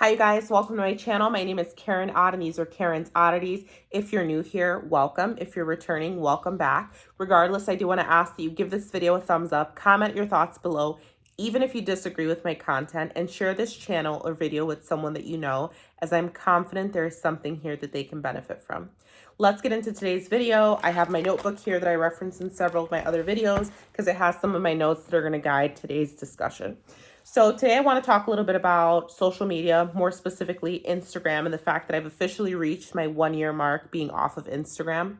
Hi, you guys. Welcome to my channel. My name is Karen Ott, and these are Karen's Oddities. If you're new here, welcome. If you're returning, welcome back. Regardless, I do want to ask that you give this video a thumbs up, comment your thoughts below, even if you disagree with my content, and share this channel or video with someone that you know, as I'm confident there is something here that they can benefit from. Let's get into today's video. I have my notebook here that I referenced in several of my other videos because it has some of my notes that are going to guide today's discussion. So today I want to talk a little bit about social media, more specifically Instagram, and the fact that I've officially reached my 1-year mark being off of Instagram.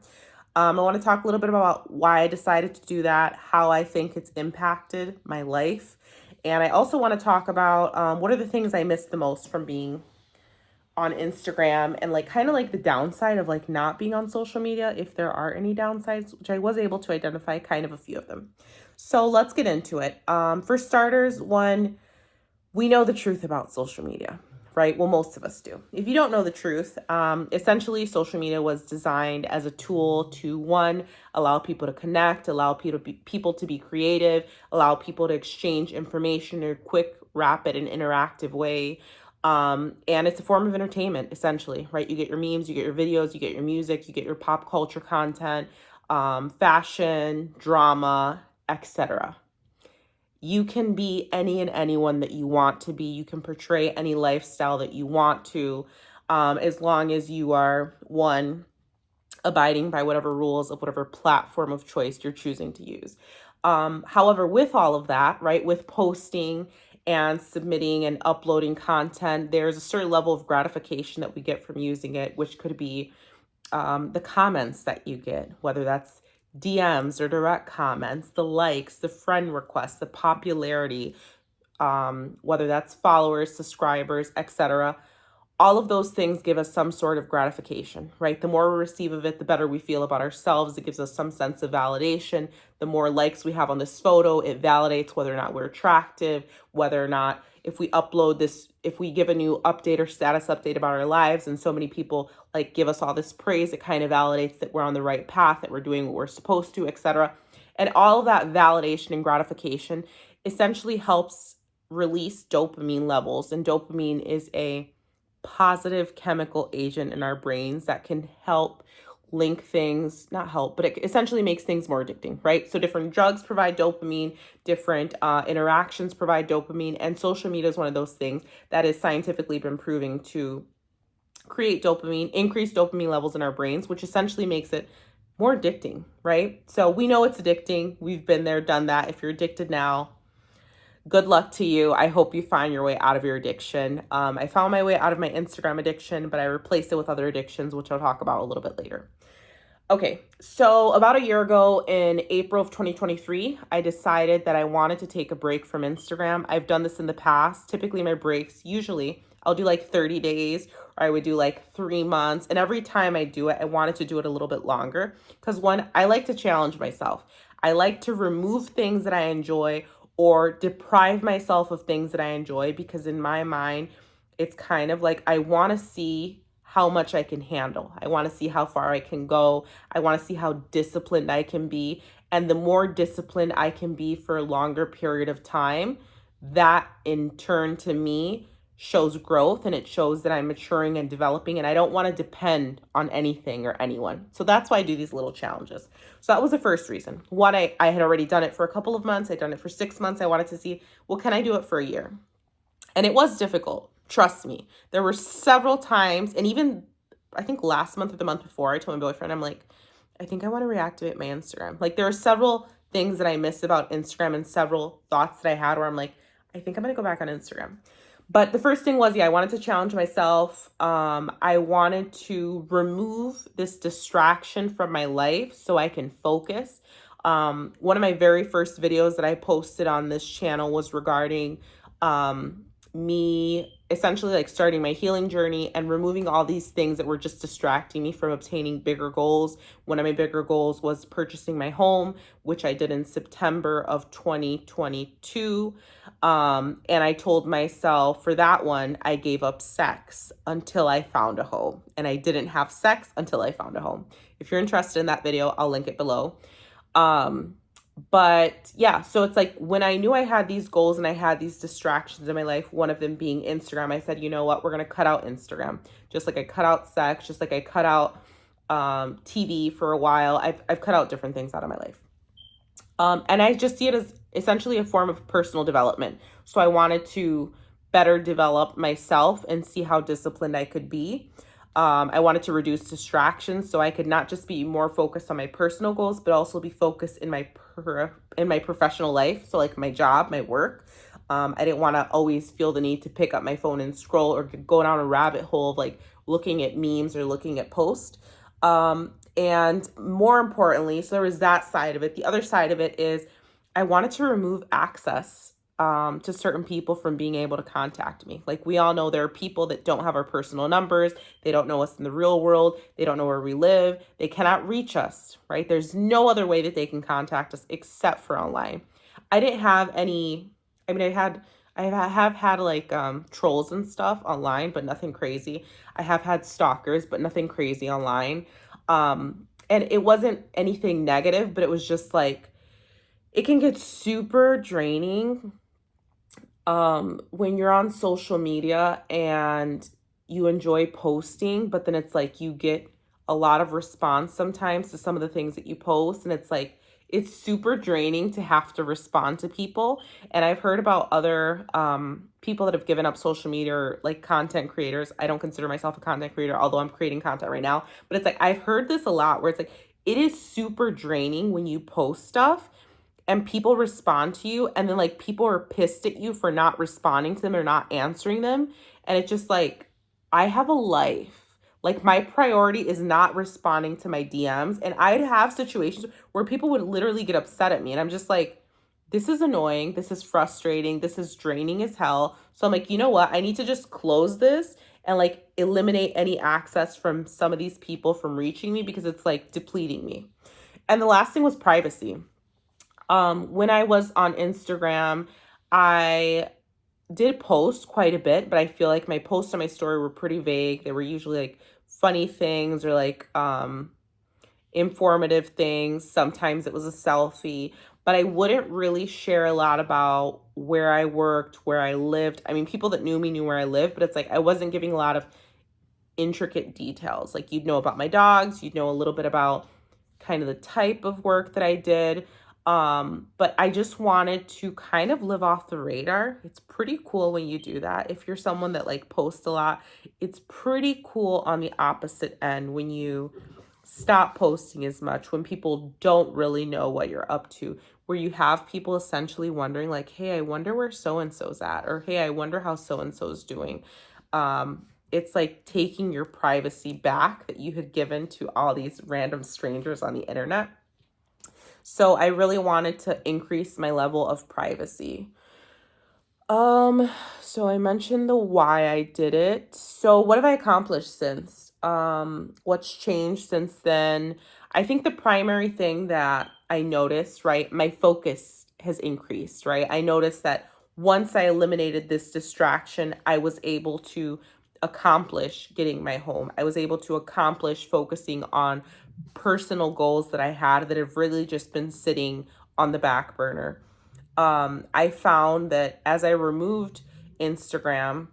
I want to talk a little bit about why I decided to do that, how I think it's impacted my life. And I also want to talk about what are the things I miss the most from being on Instagram, and kind of the downside of not being on social media, if there are any downsides, which I was able to identify kind of a few of them. So let's get into it. For starters, one, we know the truth about social media, right? Well, most of us do. If you don't know the truth, essentially social media was designed as a tool to, one, allow people to connect, allow people to be creative, allow people to exchange information in a quick, rapid, and interactive way. And it's a form of entertainment, essentially, right? You get your memes, you get your videos, you get your music, you get your pop culture content, fashion, drama, etc. You can be any and anyone that you want to be. You can portray any lifestyle that you want to, as long as you are, one, abiding by whatever rules of whatever platform of choice you're choosing to use. However, with all of that, right, with posting and submitting and uploading content, there's a certain level of gratification that we get from using it, which could be the comments that you get, whether that's DMs or direct comments, the likes, the friend requests, the popularity, whether that's followers, subscribers, etc. All of those things give us some sort of gratification, right? The more we receive of it, the better we feel about ourselves. It gives us some sense of validation. The more likes we have on this photo, it validates whether or not we're attractive, whether or not if we upload this, if we give a new update or status update about our lives and so many people give us all this praise, it kind of validates that we're on the right path, that we're doing what we're supposed to, etc. And all of that validation and gratification essentially helps release dopamine levels. And dopamine is a positive chemical agent in our brains that can help link things, not help, but it essentially makes things more addicting, right? So different drugs provide dopamine, different interactions provide dopamine, and social media is one of those things that has scientifically been proving to create dopamine, increase dopamine levels in our brains, which essentially makes it more addicting, right? So we know it's addicting. We've been there, done that. If you're addicted now, good luck to you. I hope you find your way out of your addiction. I found my way out of my Instagram addiction, but I replaced it with other addictions, which I'll talk about a little bit later. Okay, so about a year ago in April of 2023, I decided that I wanted to take a break from Instagram. I've done this in the past. Typically my breaks, usually I'll do 30 days, or I would do 3 months. And every time I do it, I wanted to do it a little bit longer because, one, I like to challenge myself. I like to remove things that I enjoy or deprive myself of things that I enjoy, because in my mind, it's kind of I want to see how much I can handle. I want to see how far I can go. I want to see how disciplined I can be. And the more disciplined I can be for a longer period of time, that in turn to me shows growth, and it shows that I'm maturing and developing, and I don't want to depend on anything or anyone. So that's why I do these little challenges. So that was the first reason. One, I had already done it for a couple of months. I'd done it for 6 months. I wanted to see, well, can I do it for a year? And it was difficult. Trust me. There were several times, and even I think last month or the month before, I told my boyfriend, I'm like, I think I want to reactivate my Instagram. There are several things that I miss about Instagram and several thoughts that I had where I'm like, I think I'm going to go back on Instagram. But the first thing was, I wanted to challenge myself. I wanted to remove this distraction from my life so I can focus. One of my very first videos that I posted on this channel was regarding me essentially starting my healing journey and removing all these things that were just distracting me from obtaining bigger goals. One of my bigger goals was purchasing my home, which I did in September of 2022. And I told myself for that one, I gave up sex until I found a home, and I didn't have sex until I found a home. If you're interested in that video, I'll link it below. But yeah, so it's like when I knew I had these goals and I had these distractions in my life, one of them being Instagram, I said, you know what, we're going to cut out Instagram. Just like I cut out sex, just like I cut out TV for a while. I've cut out different things out of my life. And I just see it as essentially a form of personal development. So I wanted to better develop myself and see how disciplined I could be. I wanted to reduce distractions so I could not just be more focused on my personal goals, but also be focused in my professional life. So like my job, my work. I didn't want to always feel the need to pick up my phone and scroll or go down a rabbit hole of like looking at memes or looking at posts. And more importantly, so there was that side of it. The other side of it is I wanted to remove access to certain people from being able to contact me. Like we all know there are people that don't have our personal numbers. They don't know us in the real world. They don't know where we live. They cannot reach us, right? There's no other way that they can contact us except for online. I didn't have any, I mean, I have had like trolls and stuff online, but nothing crazy. I have had stalkers, but nothing crazy online. And it wasn't anything negative, but it was just like it can get super draining when you're on social media and you enjoy posting, but then it's like you get a lot of response sometimes to some of the things that you post, and it's like it's super draining to have to respond to people. And I've heard about other people that have given up social media, or like content creators. I don't consider myself a content creator, although I'm creating content right now. But it's like I've heard this a lot where it's like it is super draining when you post stuff and people respond to you and then like people are pissed at you for not responding to them or not answering them. And it's just like I have a life. Like my priority is not responding to my DMs. And I'd have situations where people would literally get upset at me. And I'm just like, this is annoying. This is frustrating. This is draining as hell. So I'm like, you know what? I need to just close this and like eliminate any access from some of these people from reaching me because it's like depleting me. And the last thing was privacy. When I was on Instagram, I did post quite a bit, but I feel like my posts on my story were pretty vague. They were usually like funny things or like informative things. Sometimes it was a selfie, but I wouldn't really share a lot about where I worked, where I lived. I mean, people that knew me knew where I lived, but it's like I wasn't giving a lot of intricate details. Like you'd know about my dogs, you'd know a little bit about kind of the type of work that I did. But I just wanted to kind of live off the radar. It's pretty cool when you do that. If you're someone that like posts a lot, it's pretty cool on the opposite end when you stop posting as much, when people don't really know what you're up to, where you have people essentially wondering like, hey, I wonder where so-and-so's at, or hey, I wonder how so-and-so's doing. It's like taking your privacy back that you had given to all these random strangers on the internet. So I really wanted to increase my level of privacy. So I mentioned the why I did it. So what have I accomplished since? What's changed since then? I think the primary thing that I noticed, right, my focus has increased, right? I noticed that once I eliminated this distraction, I was able to accomplish getting my home. I was able to accomplish focusing on personal goals that I had that have really just been sitting on the back burner. I found that as I removed Instagram,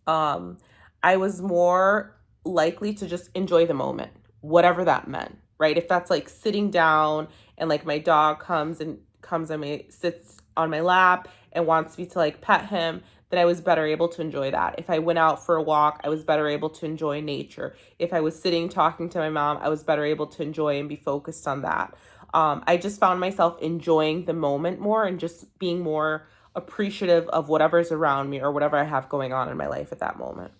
I was more likely to just enjoy the moment, whatever that meant, right? If that's like sitting down and like my dog comes on me, sits on my lap and wants me to like pet him, then I was better able to enjoy that. If I went out for a walk, I was better able to enjoy nature. If I was sitting talking to my mom, I was better able to enjoy and be focused on that. I just found myself enjoying the moment more and just being more appreciative of whatever's around me or whatever I have going on in my life at that moment.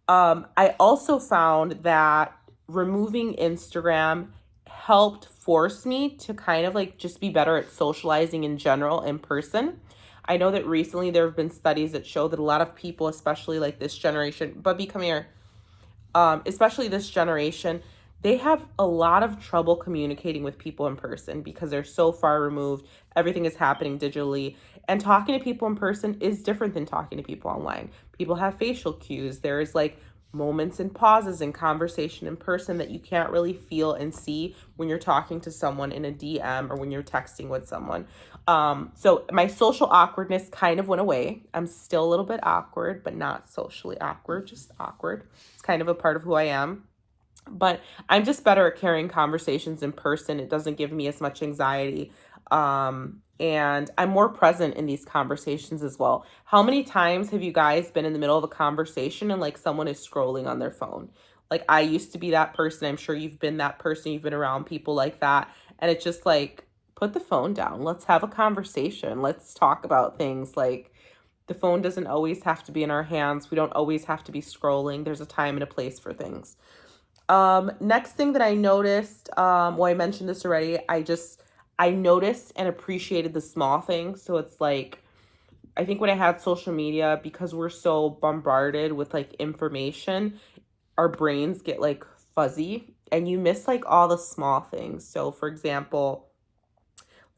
I also found that removing Instagram helped force me to kind of like just be better at socializing in general in person. I know that recently there have been studies that show that a lot of people, especially like this generation, Bubby, come here, especially this generation, they have a lot of trouble communicating with people in person because they're so far removed. Everything is happening digitally. And talking to people in person is different than talking to people online. People have facial cues. There's like moments and pauses in conversation in person that you can't really feel and see when you're talking to someone in a DM or when you're texting with someone. So my social awkwardness kind of went away. I'm still a little bit awkward, but not socially awkward, just awkward. It's kind of a part of who I am. But I'm just better at carrying conversations in person. It doesn't give me as much anxiety. And I'm more present in these conversations as well. How many times have you guys been in the middle of a conversation and like someone is scrolling on their phone? Like I used to be that person. I'm sure you've been that person. You've been around people like that. And it's just like, put the phone down. Let's have a conversation. Let's talk about things. Like the phone doesn't always have to be in our hands. We don't always have to be scrolling. There's a time and a place for things. Next thing that I noticed, well, I mentioned this already. I noticed and appreciated the small things. So it's like, I think when I had social media, because we're so bombarded with like information, our brains get like fuzzy and you miss like all the small things. So for example,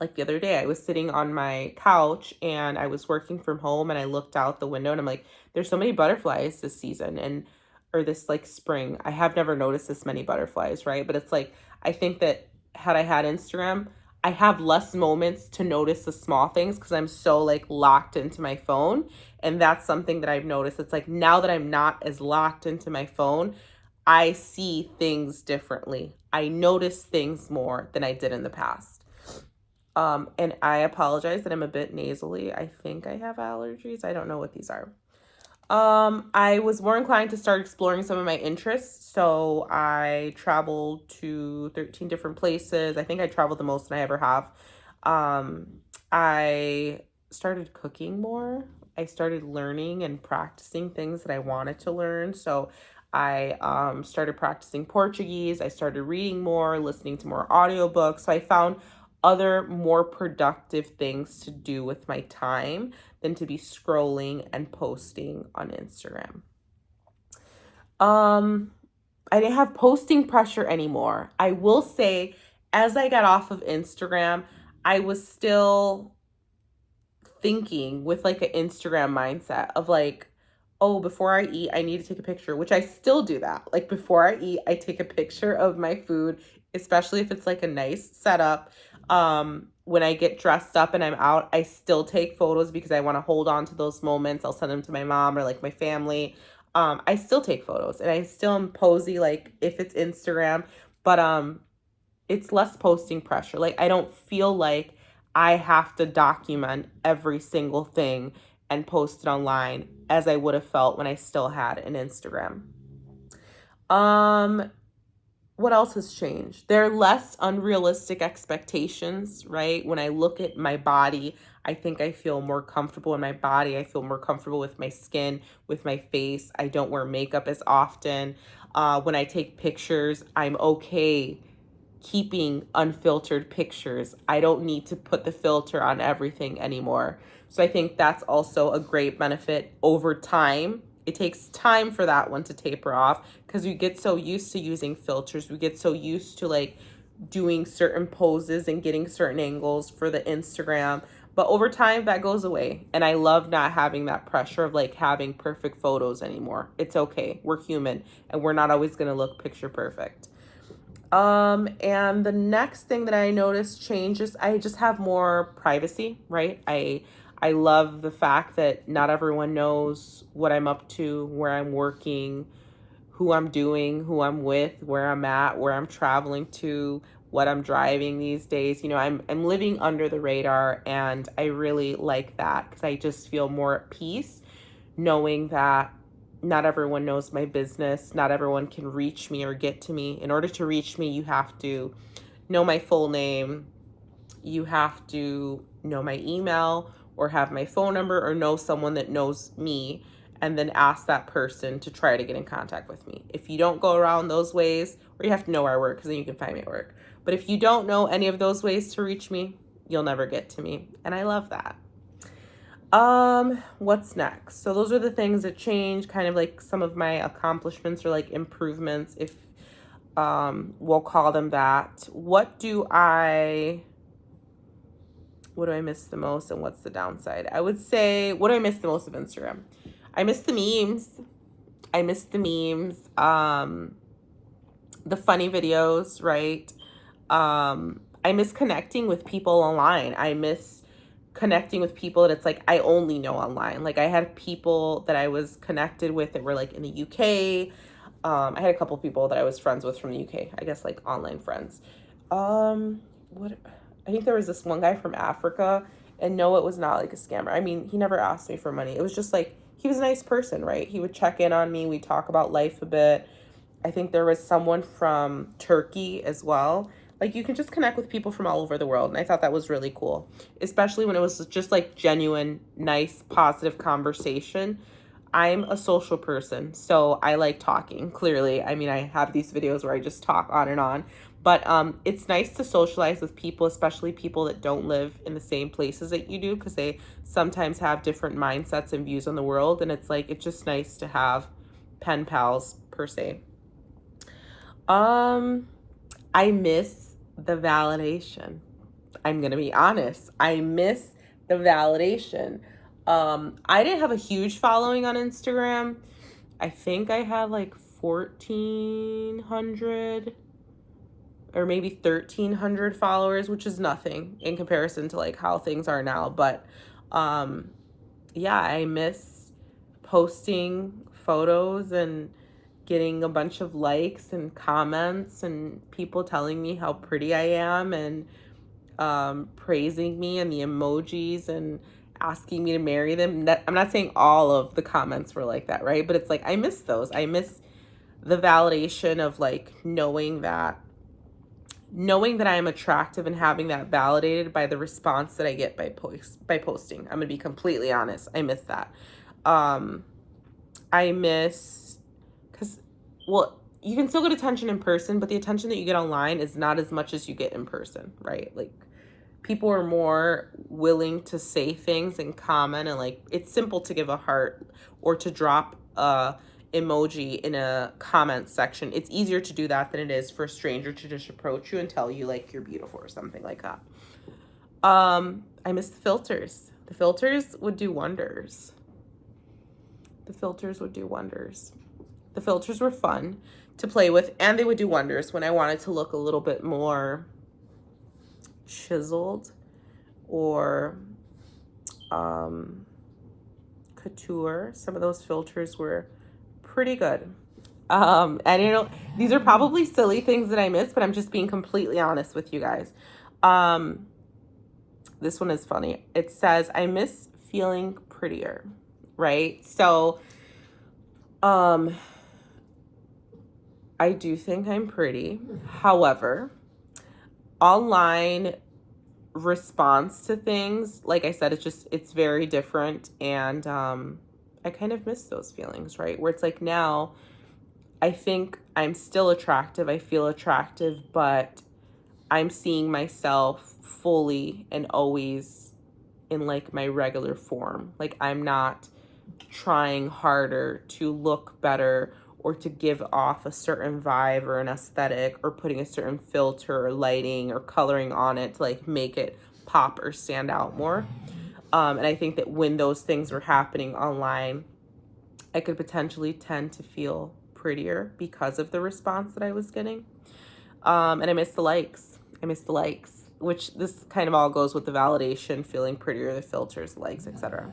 like the other day, I was sitting on my couch and I was working from home and I looked out the window and I'm like, there's so many butterflies this season and or this like spring. I have never noticed this many butterflies, right? But it's like, I think that had I had Instagram, I have less moments to notice the small things because I'm so like locked into my phone. And that's something that I've noticed. It's like now that I'm not as locked into my phone, I see things differently. I notice things more than I did in the past. And I apologize that I'm a bit nasally. I think I have allergies. I don't know what these are. I was more inclined to start exploring some of my interests. So I traveled to 13 different places. I think I traveled the most than I ever have. I started cooking more. I started learning and practicing things that I wanted to learn. So I started practicing Portuguese. I started reading more, listening to more audiobooks. So I found other more productive things to do with my time than to be scrolling and posting on Instagram. I didn't have posting pressure anymore. I will say, as I got off of Instagram, I was still thinking with like an Instagram mindset of like, oh, before I eat, I need to take a picture, which I still do that. Like before I eat, I take a picture of my food, especially if it's like a nice setup. When I get dressed up and I'm out, I still take photos because I want to hold on to those moments. I'll send them to my mom or like my family. I still take photos and I still am posy like if it's Instagram, but it's less posting pressure. Like I don't feel like I have to document every single thing and post it online as I would have felt when I still had an Instagram. Um, what else has changed? There are less unrealistic expectations, right? When I look at my body, I think I feel more comfortable in my body. I feel more comfortable with my skin, with my face. I don't wear makeup as often. When I take pictures, I'm okay keeping unfiltered pictures. I don't need to put the filter on everything anymore. So I think that's also a great benefit over time. It takes time for that one to taper off because we get so used to using filters. We get so used to like doing certain poses and getting certain angles for the Instagram. But over time, that goes away. And I love not having that pressure of like having perfect photos anymore. It's okay. We're human and we're not always going to look picture perfect. And the next thing that I noticed changes, I just have more privacy, right? I love the fact that not everyone knows what I'm up to, where I'm working, who I'm doing, who I'm with, where I'm at, where I'm traveling to, what I'm driving these days. You know, I'm living under the radar and I really like that because I just feel more at peace knowing that not everyone knows my business. Not everyone can reach me or get to me. In order to reach me, you have to know my full name. You have to know my email or have my phone number or know someone that knows me and then ask that person to try to get in contact with me. If you don't go around those ways, or you have to know where I work because then you can find me at work. But if you don't know any of those ways to reach me, you'll never get to me. And I love that. What's next? So those are the things that change, kind of like some of my accomplishments or like improvements, if we'll call them that. What do I miss the most and what's the downside? I would say, what do I miss the most of Instagram? I miss the memes. I miss the memes, the funny videos, right? I miss connecting with people online. I miss connecting with people that it's like I only know online. Like I had people that I was connected with that were like in the UK. I had a couple people that I was friends with from the UK. I guess like online friends. What I think there was this one guy from Africa, and no, it was not like a scammer. I mean, he never asked me for money. It was just like he was a nice person, right? He would check in on me. We'd talk about life a bit. I think there was someone from Turkey as well. Like you can just connect with people from all over the world. And I thought that was really cool, especially when it was just like genuine, nice, positive conversation. I'm a social person, so I like talking, clearly. I mean, I have these videos where I just talk on and on. But it's nice to socialize with people, especially people that don't live in the same places that you do, because they sometimes have different mindsets and views on the world. And it's like, it's just nice to have pen pals, per se. I miss the validation. I'm gonna be honest. I miss the validation. I didn't have a huge following on Instagram. I think I had like 1,400 or maybe 1,300 followers, which is nothing in comparison to like how things are now. But yeah, I miss posting photos and getting a bunch of likes and comments and people telling me how pretty I am and praising me and the emojis and asking me to marry them. I'm not saying all of the comments were like that, right? But it's like I miss those. I miss the validation of like knowing that I am attractive and having that validated by the response that I get by posting. I'm gonna be completely honest. I miss that. I miss because, well, you can still get attention in person, but the attention that you get online is not as much as you get in person, right? Like people are more willing to say things and comment, and like it's simple to give a heart or to drop a emoji in a comment section. It's easier to do that than it is for a stranger to just approach you and tell you like you're beautiful or something like that. I miss the filters. The filters would do wonders. The filters would do wonders. The filters were fun to play with, and they would do wonders when I wanted to look a little bit more chiseled or couture. Some of those filters were pretty good. And you know, these are probably silly things that I miss, but I'm just being completely honest with you guys. This one is funny. It says, I miss feeling prettier, right? So, I do think I'm pretty. However, online response to things, like I said, it's very different. And I kind of miss those feelings, right? Where it's like now I think I'm still attractive. I feel attractive, but I'm seeing myself fully and always in like my regular form. Like I'm not trying harder to look better or to give off a certain vibe or an aesthetic or putting a certain filter or lighting or coloring on it to like make it pop or stand out more. And I think that when those things were happening online, I could potentially tend to feel prettier because of the response that I was getting. And I miss the likes. Which this kind of all goes with the validation, feeling prettier, the filters, likes, etc.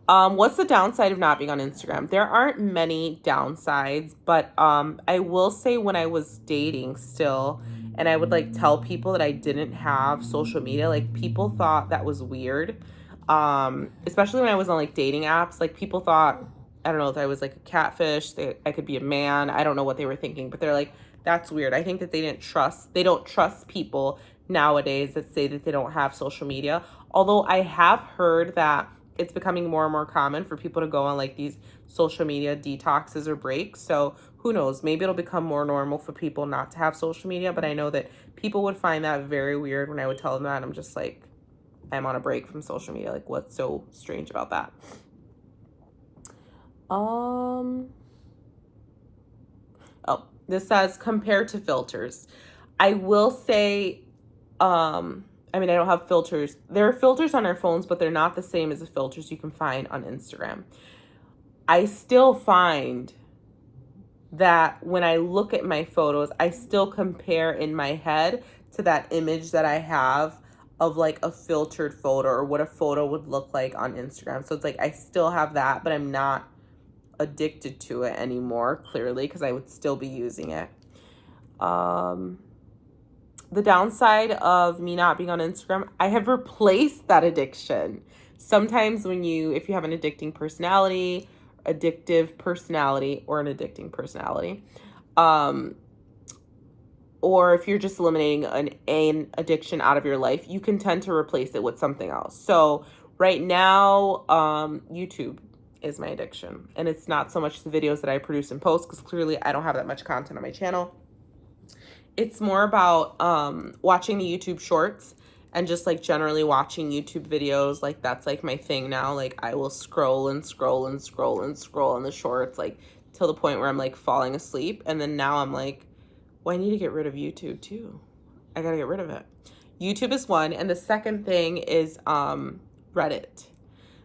What's the downside of not being on Instagram? There aren't many downsides, but I will say when I was dating still, and I would like tell people that I didn't have social media, like people thought that was weird. Especially when I was on like dating apps, like people thought, I don't know if I was like a catfish, I could be a man. I don't know what they were thinking, but they're like, that's weird. I think that they don't trust people nowadays that say that they don't have social media. Although I have heard that it's becoming more and more common for people to go on like these social media detoxes or breaks. So who knows, maybe it'll become more normal for people not to have social media. But I know that people would find that very weird when I would tell them that. I'm just like, I'm on a break from social media. Like, what's so strange about that? Oh, this says compared to filters. I will say, I mean, I don't have filters. There are filters on our phones, but they're not the same as the filters you can find on Instagram. I still find that when I look at my photos, I still compare in my head to that image that I have of like a filtered photo or what a photo would look like on Instagram. So it's like I still have that, but I'm not addicted to it anymore, clearly, because I would still be using it. The downside of me not being on Instagram, I have replaced that addiction. Sometimes if you have an addictive personality, or an addicting personality, or if you're just eliminating an addiction out of your life, you can tend to replace it with something else. So right now, YouTube is my addiction. And it's not so much the videos that I produce and post, because clearly I don't have that much content on my channel. It's more about watching the YouTube shorts and just like generally watching YouTube videos. Like that's like my thing now. Like I will scroll and scroll and scroll and scroll in the shorts, like till the point where I'm like falling asleep. And then now I'm like, well, I need to get rid of YouTube too. I gotta get rid of it. YouTube is one. And the second thing is Reddit.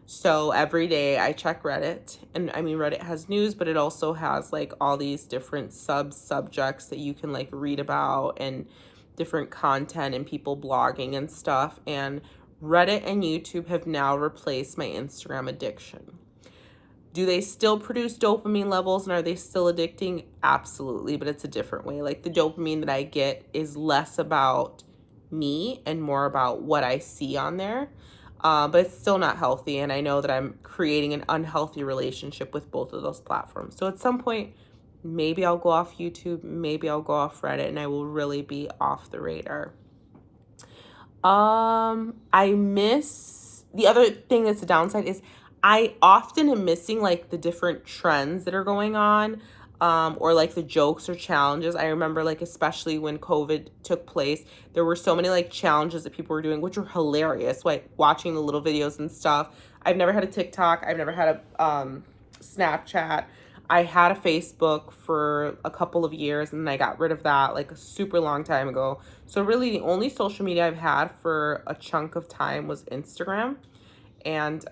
So every day I check Reddit, and I mean, Reddit has news, but it also has like all these different subjects that you can like read about and different content and people blogging and stuff. And Reddit and YouTube have now replaced my Instagram addiction. Do they still produce dopamine levels and are they still addicting? Absolutely, but it's a different way. Like the dopamine that I get is less about me and more about what I see on there. But it's still not healthy. And I know that I'm creating an unhealthy relationship with both of those platforms. So at some point, maybe I'll go off YouTube, maybe I'll go off Reddit, and I will really be off the radar. I miss, the other thing that's a downside is I often am missing like the different trends that are going on, or like the jokes or challenges. I remember like, especially when COVID took place, there were so many like challenges that people were doing, which were hilarious. Like watching the little videos and stuff. I've never had a TikTok. I've never had a Snapchat. I had a Facebook for a couple of years and then I got rid of that like a super long time ago. So really the only social media I've had for a chunk of time was Instagram. And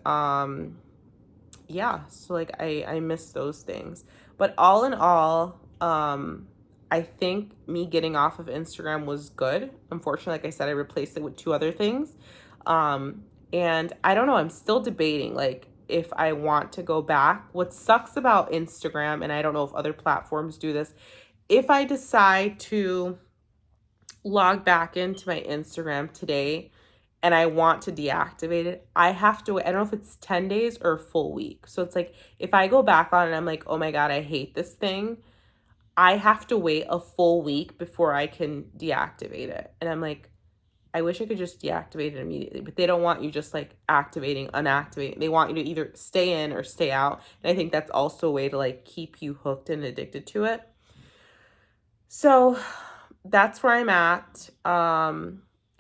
yeah, so like I miss those things. But all in all, I think me getting off of Instagram was good. Unfortunately, like I said, I replaced it with 2 other things. And I don't know, I'm still debating like if I want to go back. What sucks about Instagram, and I don't know if other platforms do this, if I decide to log back into my Instagram today and I want to deactivate it, I have to, I don't know if it's 10 days or a full week. So it's like, if I go back on and I'm like, oh my God, I hate this thing, I have to wait a full week before I can deactivate it. And I'm like, I wish I could just deactivate it immediately, but they don't want you just like activating, unactivating. They want you to either stay in or stay out. And I think that's also a way to like keep you hooked and addicted to it. So that's where I'm at.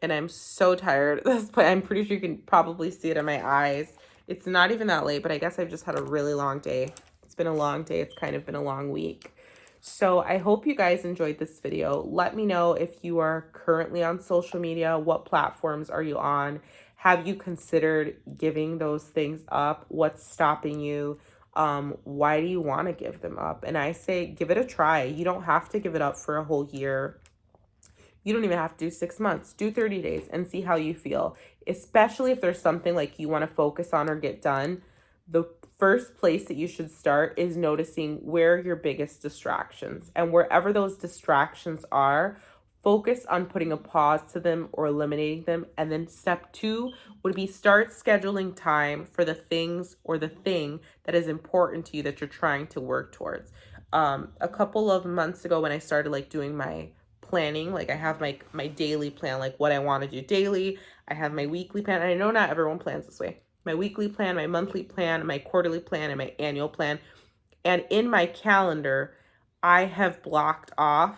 And I'm so tired at this point. I'm pretty sure you can probably see it in my eyes. It's not even that late, but I guess I've just had a really long day. It's been a long day. It's kind of been a long week. So I hope you guys enjoyed this video. Let me know if you are currently on social media. What platforms are you on? Have you considered giving those things up? What's stopping you? Why do you want to give them up? And I say, give it a try. You don't have to give it up for a whole year. You don't even have to do 6 months. Do 30 days and see how you feel. Especially if there's something like you want to focus on or get done. The first place that you should start is noticing where your biggest distractions, and wherever those distractions are, focus on putting a pause to them or eliminating them. And then step 2 would be start scheduling time for the things or the thing that is important to you that you're trying to work towards. A couple of months ago when I started like doing my planning, like I have my daily plan, like what I want to do daily. I have my weekly plan, and I know not everyone plans this way. My weekly plan, my monthly plan, my quarterly plan, and my annual plan. And in my calendar, I have blocked off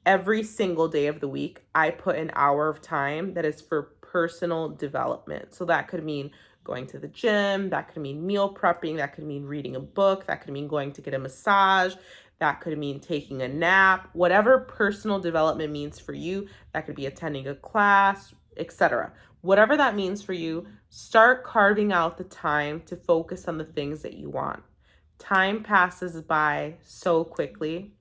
every single day of the week. I put an hour of time that is for personal development. So that could mean going to the gym, that could mean meal prepping, that could mean reading a book, that could mean going to get a massage, that could mean taking a nap, whatever personal development means for you. That could be attending a class, etc. Whatever that means for you, start carving out the time to focus on the things that you want. Time passes by so quickly.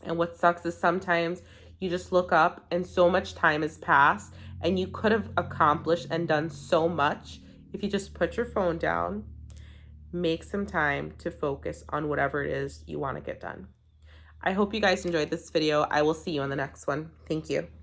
And what sucks is sometimes you just look up and so much time has passed and you could have accomplished and done so much if you just put your phone down, make some time to focus on whatever it is you want to get done. I hope you guys enjoyed this video. I will see you in the next one. Thank you.